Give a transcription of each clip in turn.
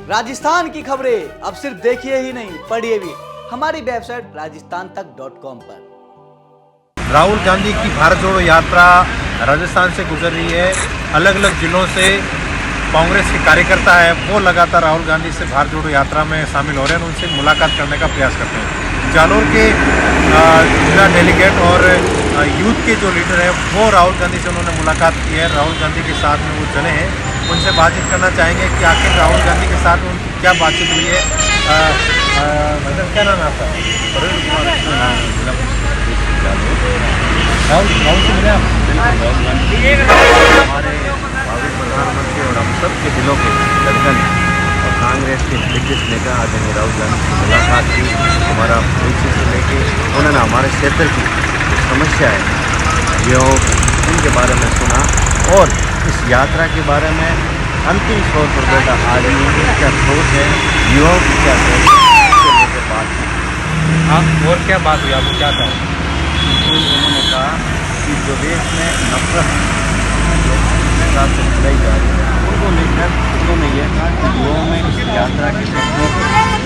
राजस्थान की खबरें अब सिर्फ देखिए ही नहीं, पढ़िए भी हमारी वेबसाइट rajasthantak.com पर। राहुल गांधी की भारत जोड़ो यात्रा राजस्थान से गुजर रही है। अलग अलग जिलों से कांग्रेस के कार्यकर्ता है वो लगातार राहुल गांधी से भारत जोड़ो यात्रा में शामिल हो रहे हैं, उनसे मुलाकात करने का प्रयास करते हैं। जालोर के जिला डेलीगेट और यूथ के जो लीडर हैं वो राहुल गांधी से उन्होंने मुलाकात की है। राहुल गांधी के साथ में वो चले हैं, उनसे बातचीत करना चाहेंगे कि आखिर राहुल गांधी के साथ उनकी क्या बातचीत हुई है। मतलब क्या नाम है आपका? राहुल से मिले आप? हमारे भावी प्रधानमंत्री और हम सब के दिलों के धड़कन और कांग्रेस के दिग्गज नेता आदरणीय राहुल गांधी से मुलाकात की। हमारा भविष्य से लेके उन्होंने हमारे क्षेत्र की जो समस्या है युवाओं की, उनके बारे में सुना और इस यात्रा के बारे में अंतिम तौर पर बेटा आदमी की क्या सोच है, युवाओं की क्या सोच है, उसके लेकर बात की। आप और क्या बात हुई, आपको क्या कहा? उन्होंने कहा कि जो देश में नफरत हिसाब से फैलाई जा रही है उनको लेकर उन्होंने यह कहा कि युवाओं में इस यात्रा के प्रति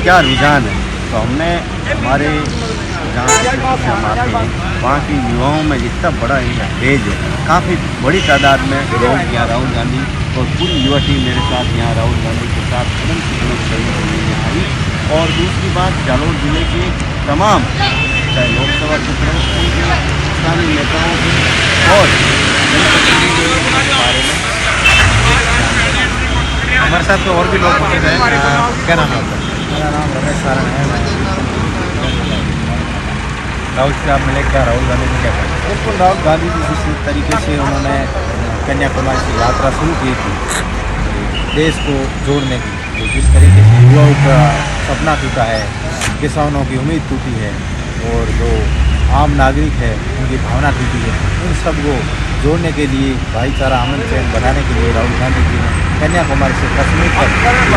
क्या रुझान है। तो हमने हमारे जहाँ से हम आते हैं वहाँ की युवाओं में इतना बड़ा ही तेज है, काफ़ी बड़ी तादाद में लोग यहाँ राहुल गांधी और पूरी युवा टीम मेरे साथ यहाँ राहुल गांधी के साथ कदम से कदम सहयोग करने में आई। और दूसरी बात, जालौर जिले के तमाम चाहे लोकसभा क्षेत्र हो उनके स्थानीय नेताओं की और जनप्रतिनिधियों के बारे में हमारे साथ तो और भी लोग मौजूद हैं। क्या नाम है आपका? मेरा नाम रमेश सारण है। राहुल से आप मिले, क्या राहुल गांधी ने क्या कहा? बिल्कुल, राहुल गांधी जी जिस तरीके से उन्होंने कन्याकुमारी की यात्रा शुरू की थी देश को जोड़ने की, तो जिस तरीके से युवाओं का सपना टूटा है, किसानों की उम्मीद टूटी है और जो आम नागरिक है उनकी भावना टूटी है, उन सबको जोड़ने के लिए भाईचारा अमन चैन बढ़ाने के लिए राहुल गांधी जी ने कन्याकुमारी से कश्मीर तक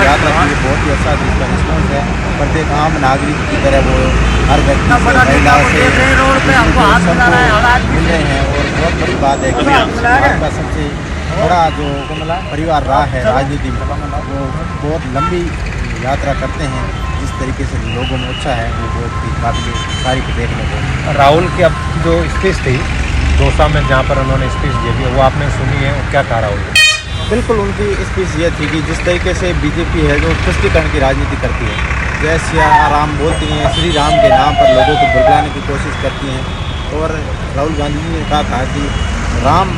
यात्रा की। बहुत ही अच्छा जिसका रिस्पॉन्स है। प्रत्येक आम नागरिक की तरह वो हर व्यक्ति से महिला से मिल रहे हैं और बहुत बड़ी बात है कि भारत का सबसे बड़ा जो परिवार रहा है राजनीति में, वो बहुत लंबी यात्रा करते हैं। जिस तरीके से लोगों में उत्साह है वो बहुत ही काबिल तारीफ देखने को। राहुल की अब जो स्पीच थी दौसा में जहाँ पर उन्होंने स्पीच दी थी वो आपने सुनी है, और क्या कहा राहुल ने? बिल्कुल, उनकी स्पीच ये थी कि जिस तरीके से बीजेपी है जो तुष्टीकरण की राजनीति करती है, जय सिया राम बोलती हैं, श्री राम के नाम पर लोगों को बुलाने की कोशिश करती हैं। और राहुल गांधी जी ने कहा था कि राम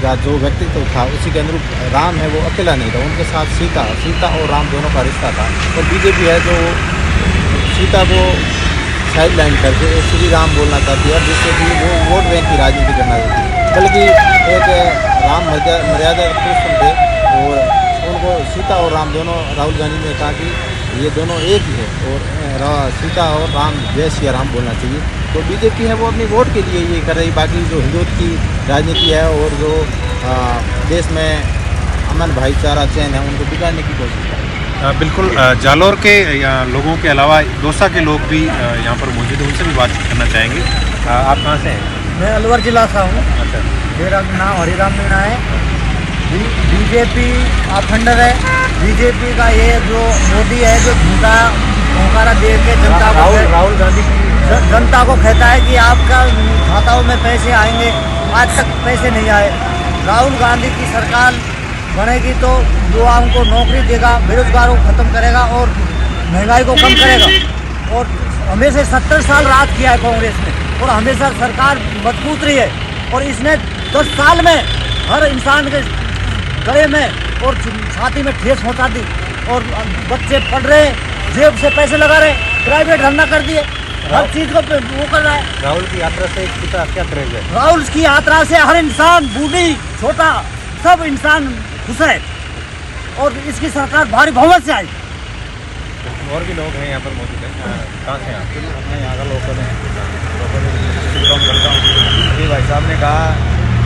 का जो व्यक्तित्व था उसी के अनुरूप राम है वो अकेला नहीं था, उनके साथ सीता और राम दोनों का रिश्ता था। और बीजेपी है जो सीता को साइड लाइन करके श्री राम बोलना चाहती है, जिससे कि वो वोट बैंक की राजनीति करना चाहती है। बल्कि एक राम मर्यादा पुरुष थे और उनको सीता और राम दोनों राहुल गांधी ने कहा कि ये दोनों एक ही है और सीता और राम जय सिया राम बोलना चाहिए। तो बीजेपी है वो अपनी वोट के लिए ये कर रही, बाकी जो हिंदुत्व की राजनीति है और जो देश में अमन भाईचारा चैन है उनको बिगाड़ने की कोशिश कर रही है। बिल्कुल, जालौर के लोगों के अलावा दौसा के लोग भी यहाँ पर मौजूद हैं, उनसे भी बातचीत करना चाहेंगे। आप कहाँ से हैं? मैं अलवर जिला से हूँ। अच्छा, मेरा नाम हरिराम मीणा है। बीजेपी अखंडर है। बीजेपी का ये जो मोदी है जो झूठा होकारा दे के जनता को राहुल गांधी जनता को कहता है कि आपका खाताओं में पैसे आएंगे, आज तक पैसे नहीं आए। राहुल गांधी की सरकार बनेगी तो युवाओं को नौकरी देगा, बेरोजगारों को खत्म करेगा और महंगाई को कम करेगा। और हमेशा 70 साल राज किया है कांग्रेस ने और हमेशा सरकार मजबूत रही है। और इसने 10 साल में हर इंसान के गले में और छाती में ठेस पहुँचा दी और बच्चे पढ़ रहे, जेब से पैसे लगा रहे, प्राइवेट धंधा कर दिए, हर चीज़ को वो कर रहा है। राहुल की यात्रा से क्या क्रेज है? राहुल की यात्रा से हर इंसान, बूढ़ी छोटा सब इंसान खुश है और इसकी सरकार भारी बहुमत से आई। और भी लोग हैं यहाँ पर मौजूद हैं। कहाँ से आप? मैं यहाँ का लोकल करता हूँ। जी भाई साहब ने कहा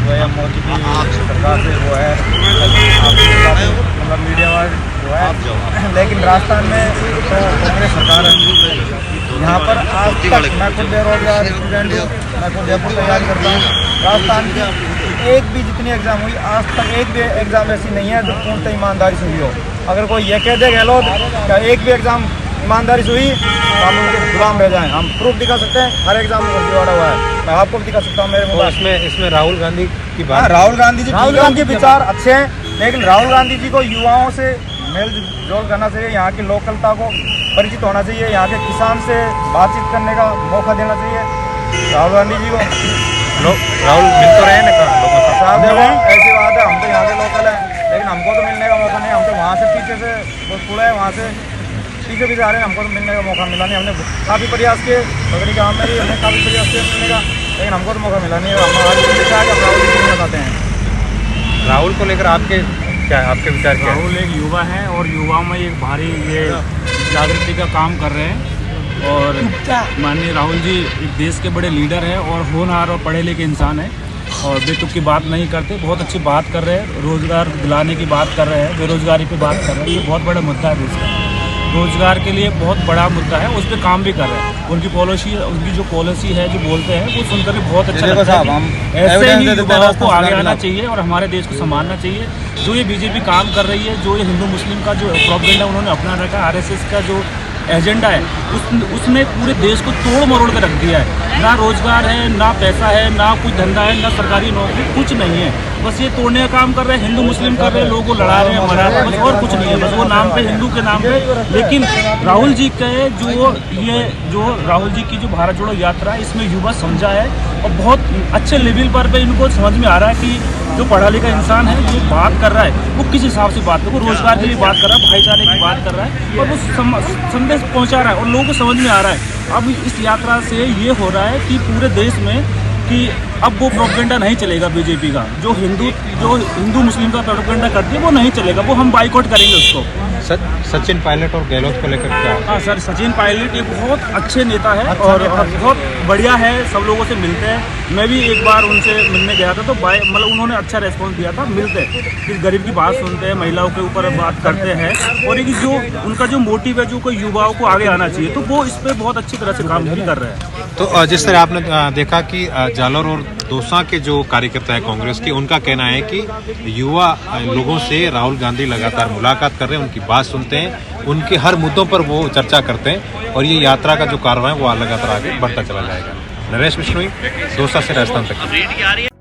वो मोदी की सरकार से वो है मतलब मीडिया वाले जो है, लेकिन राजस्थान में तो कांग्रेस सरकार है। यहाँ पर आज तक मैं खुद बेरोजगार स्टूडेंट हूँ, मैं खुद जयपुर तैयारी करता हूँ। राजस्थान की एक भी जितनी एग्ज़ाम हुई आज तक एक भी एग्ज़ाम ऐसी नहीं है जो पूर्णतः ईमानदारी से हुई हो। अगर कोई ये कह दे गहलोत क्या एक भी एग्ज़ाम ईमानदारी से हुई तो हम उनके गुलाम रह जाएं। हम प्रूफ दिखा सकते हैं, हर एग्ज़ाम में फर्जीवाड़ा हुआ है, मैं आपको भी दिखा सकता हूँ मेरे तो मोबाइल। इसमें राहुल गांधी की हाँ, बात, राहुल गांधी जी ठीक है, उनके विचार अच्छे हैं, लेकिन राहुल गांधी जी को युवाओं से मेल जोल करना चाहिए, यहाँ की लोकलता को परिचित होना चाहिए, यहाँ के किसान से बातचीत करने का मौका देना चाहिए राहुल गांधी जी को। राहुल मिल तो रहे हैं ना लोगों से? साहब देखो ऐसी बात है, हम तो यहाँ के लोकल हैं, लेकिन हमको तो मिलने का मौका नहीं, हम तो वहाँ से पीछे से पूरा है, वहाँ से पीछे भी जा रहे हैं, हमको तो मिलने का मौका मिला नहीं। हमने काफ़ी प्रयास किए, बगरी गाँव में भी हमने काफ़ी प्रयास किए मिलने का, लेकिन हमको तो मौका मिला नहीं है। हम आज भी देखा है कि हम राहुल जी मिलना चाहते हैं। राहुल को लेकर आपके विचार क्या है? राहुल एक युवा है और युवाओं में एक भारी ये जागृति का काम कर रहे हैं और माननीय राहुल जी एक देश के बड़े लीडर हैं और होनहार और पढ़े लिखे इंसान हैं और बेतुक की बात नहीं करते, बहुत अच्छी बात कर रहे हैं, रोज़गार दिलाने की बात कर रहे हैं, बेरोज़गारी पे बात कर रहे हैं। ये बहुत बड़ा मुद्दा है देश का, रोज़गार के लिए बहुत बड़ा मुद्दा है, उस पर काम भी कर रहे हैं। उनकी जो पॉलिसी है जो बोलते हैं वो सुनकर भी बहुत अच्छा लगता है। ऐसे ही युवाओं को आगे आना चाहिए और हमारे देश को संभालना चाहिए। जो ये बीजेपी काम कर रही है, जो ये हिंदू मुस्लिम का जो प्रोपेगेंडा उन्होंने अपना रखा है, आरएसएस का जो एजेंडा है उसने पूरे देश को तोड़ मरोड़ कर रख दिया है। ना रोजगार है, ना पैसा है, ना कुछ धंधा है, ना सरकारी नौकरी, कुछ नहीं है। बस ये तोड़ने का काम कर रहे हैं, हिंदू मुस्लिम कर रहे हैं, लोगों को लड़ा रहे हैं, मरा रहे हैं, बस और कुछ नहीं है। बस वो नाम पे हिंदू के नाम पे। लेकिन राहुल जी के जो राहुल जी की जो भारत जोड़ो यात्रा है, इसमें युवा समझा है और बहुत अच्छे लेवल पर इनको समझ में आ रहा है कि जो पढ़ा लिखा इंसान है जो बात कर रहा है वो किस हिसाब से बात कर रहा है। वो रोजगार के लिए बात कर रहा है, भाईचारे की बात कर रहा है और वो संदेश पहुंचा रहा है और लोगों को समझ में आ रहा है। अब इस यात्रा से ये हो रहा है कि पूरे देश में कि अब वो प्रोपेगेंडा नहीं चलेगा बीजेपी का, जो हिंदू मुस्लिम का प्रोपेगेंडा करती है वो नहीं चलेगा, वो हम बाइकआउट करेंगे उसको। सचिन पायलट और गहलोत को लेकर क्या? हाँ सर, सचिन पायलट एक बहुत अच्छे नेता है और बहुत बढ़िया है, सब लोगों से मिलते हैं। मैं भी एक बार उनसे मिलने गया था तो मतलब उन्होंने अच्छा रेस्पॉन्स दिया था। मिलते हैं, किस गरीब की बात सुनते हैं, महिलाओं के ऊपर बात करते हैं और एक जो उनका जो मोटिव है, जो कोई युवाओं को आगे आना चाहिए, तो वो इस पर बहुत अच्छी तरह से काम भी कर रहे हैं। तो जिस तरह आपने देखा कि जालौर और दौसा के जो कार्यकर्ता है कांग्रेस के, उनका कहना है कि युवा लोगों से राहुल गांधी लगातार मुलाकात कर रहे हैं, उनकी बात सुनते हैं, उनके हर मुद्दों पर वो चर्चा करते हैं और ये यात्रा का जो कारवां है वो लगातार आगे बढ़ता चला जाएगा। नरेश बिश्नोई, दौसा से राजस्थान तक।